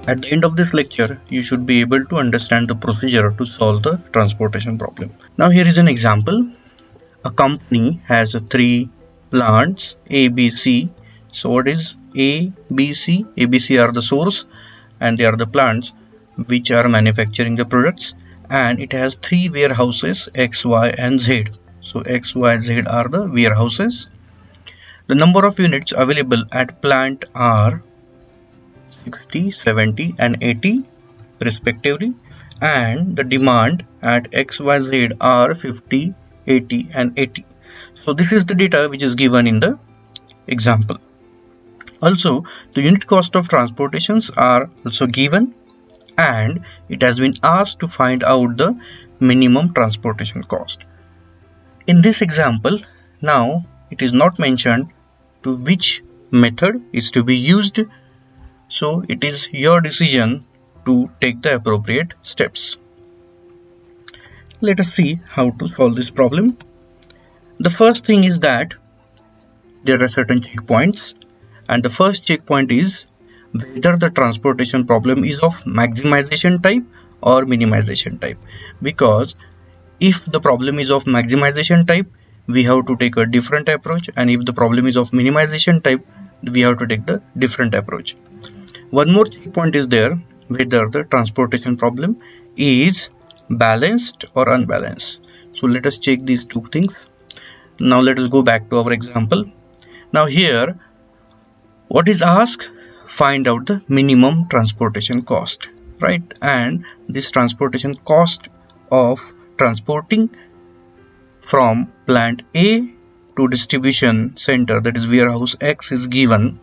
At the end of this lecture, you should be able to understand the procedure to solve the transportation problem. Now here is an example. A company has three plants A, B, C. So what is A, B, C? A, B, C are the source and they are the plants which are manufacturing the products, and it has three warehouses X, Y and Z. So X, Y, Z are the warehouses. The number of units available at plant are 60, 70 and 80 respectively, and the demand at XYZ are 50, 80 and 80. So this is the data which is given in the example. Also, the unit cost of transportations are also given, and it has been asked to find out the minimum transportation cost. In this example, now it is not mentioned to which method is to be used, so it is your decision to take the appropriate steps. Let us see how to solve this problem. The first thing is that there are certain checkpoints, and the first checkpoint is whether the transportation problem is of maximization type or minimization type. Because if the problem is of maximization type, we have to take a different approach, and if the problem is of minimization type, we have to take the different approach. One more checkpoint is there, whether the transportation problem is balanced or unbalanced. So let us check these two things. Now let us go back to our example. Now here, what is asked? Find out the minimum transportation cost, right? And this transportation cost of transporting from plant A to distribution center, that is warehouse X, is given,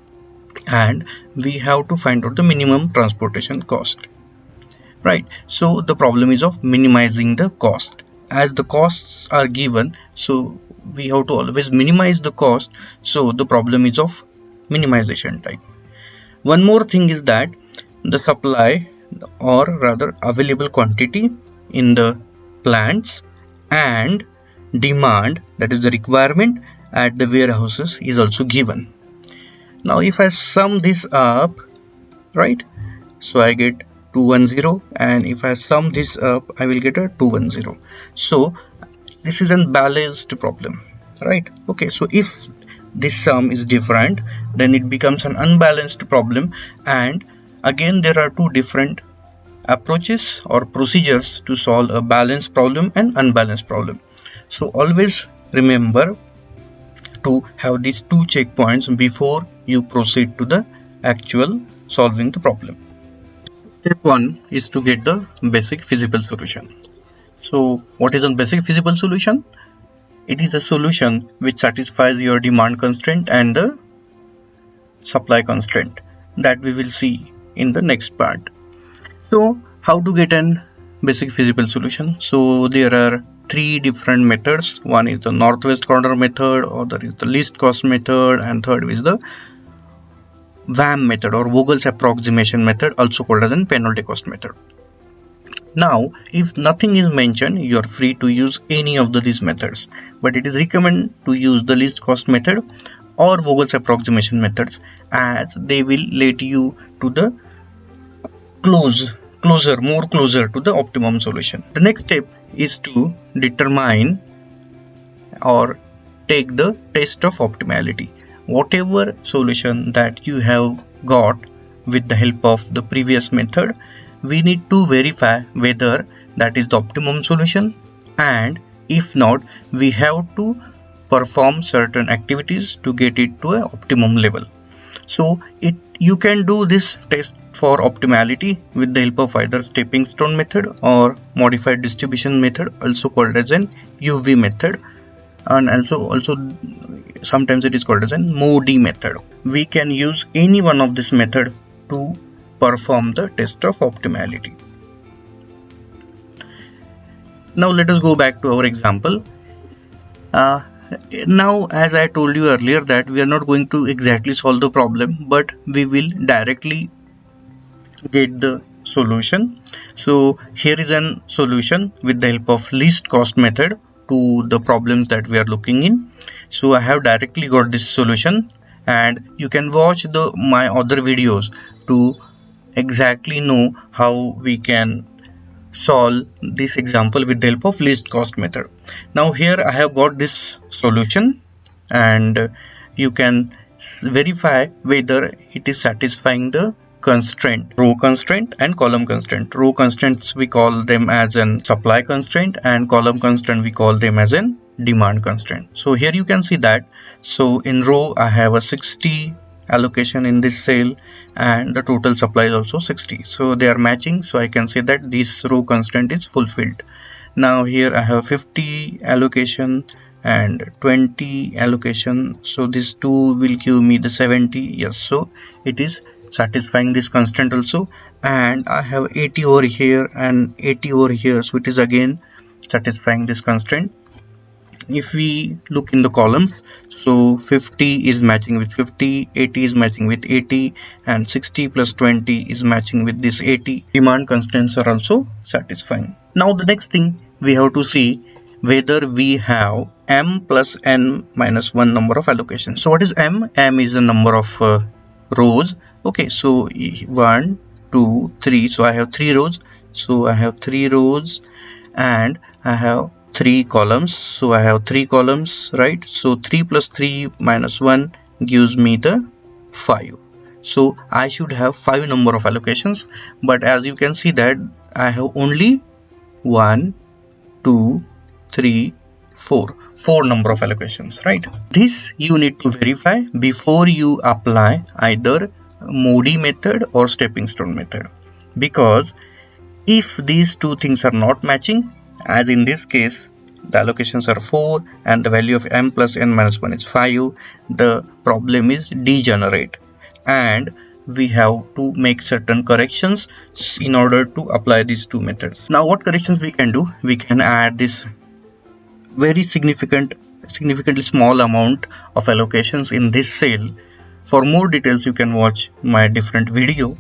and we have to find out the minimum transportation cost, right? So the problem is of minimizing the cost. As the costs are given, so we have to always minimize the cost, so the problem is of minimization type. One more thing is that the supply, or rather available quantity in the plants, and demand, that is the requirement at the warehouses, is also given. Now if I sum this up, right, so I get 210, and if I sum this up, I will get a 210. So this is a balanced problem, right? Okay, so if this sum is different, then it becomes an unbalanced problem, and again there are two different approaches or procedures to solve a balanced problem and unbalanced problem. So always remember to have these two checkpoints before you proceed to the actual solving the problem. Step 1 is to get the basic feasible solution. So what is a basic feasible solution? It is a solution which satisfies your demand constraint and the supply constraint that we will see in the next part. So how to get an basic feasible solution? So there are three different methods. One is the northwest corner method, other is the least cost method, and third is the VAM method or Vogel's approximation method, also called as a penalty cost method. Now, if nothing is mentioned, you are free to use any of these methods, but it is recommended to use the least cost method or Vogel's approximation methods, as they will lead you to the more closer to the optimum solution. The next step is to determine or take the test of optimality. Whatever solution that you have got with the help of the previous method, we need to verify whether that is the optimum solution, and if not, we have to perform certain activities to get it to an optimum level. So you can do this test for optimality with the help of either stepping stone method or modified distribution method, also called as an UV method, and also sometimes it is called as an MODI method. We can use any one of this method to perform the test of optimality. Now let us go back to our example. Now, as I told you earlier, that we are not going to exactly solve the problem, but we will directly get the solution. So here is an solution with the help of least cost method to the problems that we are looking in. So I have directly got this solution, and you can watch my other videos to exactly know how we can solve this example with the help of least cost method. Now here I have got this solution, and you can verify whether it is satisfying the constraint, row constraint and column constraint. Row constraints we call them as an supply constraint, and column constraint we call them as an demand constraint. So here you can see that, so in row I have a 60 allocation in this cell, and the total supply is also 60, so they are matching, so I can say that this row constraint is fulfilled. Now here I have 50 allocation and 20 allocation, so this 2 will give me the 70. Yes, so it is satisfying this constraint also. And I have 80 over here and 80 over here, so it is again satisfying this constraint. If we look in the column, so 50 is matching with 50, 80 is matching with 80, and 60 plus 20 is matching with this 80. Demand constraints are also satisfying. Now the next thing we have to see whether we have m plus n minus 1 number of allocations. So what is m? M is the number of rows. Okay, so 1, 2, 3. So I have 3 rows. So I have 3 rows and I have 3 columns, so I have 3 columns, right? So 3 plus 3 minus 1 gives me the 5. So I should have 5 number of allocations, but as you can see that I have only 1, 2, 3, 4 number of allocations, right? This you need to verify before you apply either Modi method or stepping stone method, because if these two things are not matching, as in this case the allocations are 4 and the value of m plus n minus 1 is 5, the problem is degenerate, and we have to make certain corrections in order to apply these two methods. Now what corrections we can do? We can add this very significantly small amount of allocations in this cell. For more details you can watch my different video,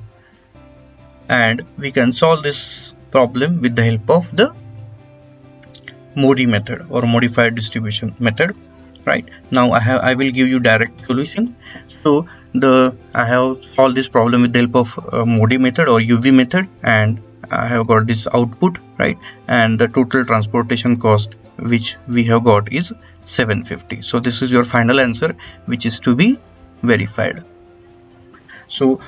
and we can solve this problem with the help of the Modi method or modified distribution method. Right now I will give you direct solution. So I have solved this problem with the help of Modi method or UV method, and I have got this output, right? And the total transportation cost which we have got is 750. So this is your final answer, which is to be verified. So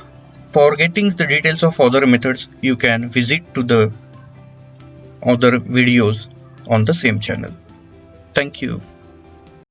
for getting the details of other methods, you can visit to the other videos on the same channel. Thank you.